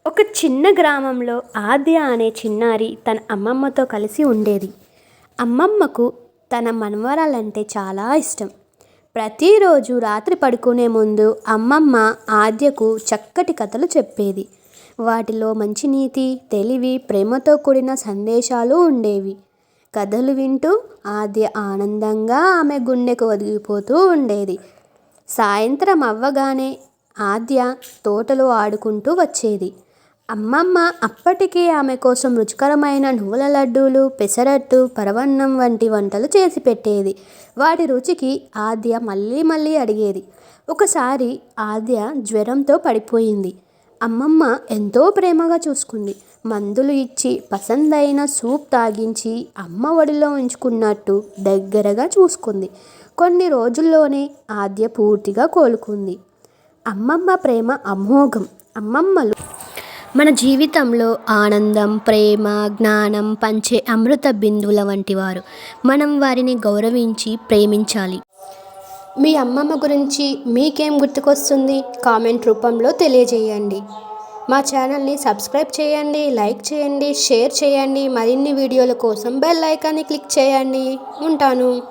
ఒక చిన్న గ్రామంలో ఆద్య అనే చిన్నారి తన అమ్మమ్మతో కలిసి ఉండేది. అమ్మమ్మకు తన మనవరాలంటే చాలా ఇష్టం. ప్రతిరోజు రాత్రి పడుకునే ముందు అమ్మమ్మ ఆద్యకు చక్కటి కథలు చెప్పేది. వాటిలో మంచి నీతి, తెలివి, ప్రేమతో కూడిన సందేశాలు ఉండేవి. కథలు వింటూ ఆద్య ఆనందంగా ఆమె గుండెకు ఒదిగిపోతూ ఉండేది. సాయంత్రం అవ్వగానే ఆద్య తోటలో ఆడుకుంటూ వచ్చేది. అమ్మమ్మ అప్పటికే ఆమె కోసం రుచికరమైన నువ్వుల లడ్డూలు, పెసరట్టు, పరవన్నం వంటి వంటలు చేసి పెట్టేది. వాటి రుచికి ఆద్య మళ్ళీ మళ్ళీ అడిగేది. ఒకసారి ఆద్య జ్వరంతో పడిపోయింది. అమ్మమ్మ ఎంతో ప్రేమగా చూసుకుంది. మందులు ఇచ్చి పసందైన సూప్ తాగించి అమ్మ ఒడిలో ఉంచుకున్నట్టు దగ్గరగా చూసుకుంది. కొన్ని రోజుల్లోనే ఆద్య పూర్తిగా కోలుకుంది. అమ్మమ్మ ప్రేమ అమోఘం. అమ్మమ్మలు మన జీవితంలో ఆనందం, ప్రేమ, జ్ఞానం పంచే అమృత బిందువుల వంటి వారు. మనం వారిని గౌరవించి ప్రేమించాలి. మీ అమ్మమ్మ గురించి మీకేం గుర్తుకొస్తుంది? కామెంట్ రూపంలో తెలియజేయండి. మా ఛానల్ని సబ్స్క్రైబ్ చేయండి, లైక్ చేయండి, షేర్ చేయండి. మరిన్ని వీడియోల కోసం బెల్ ఐకాన్ని క్లిక్ చేయండి. ఉంటాను.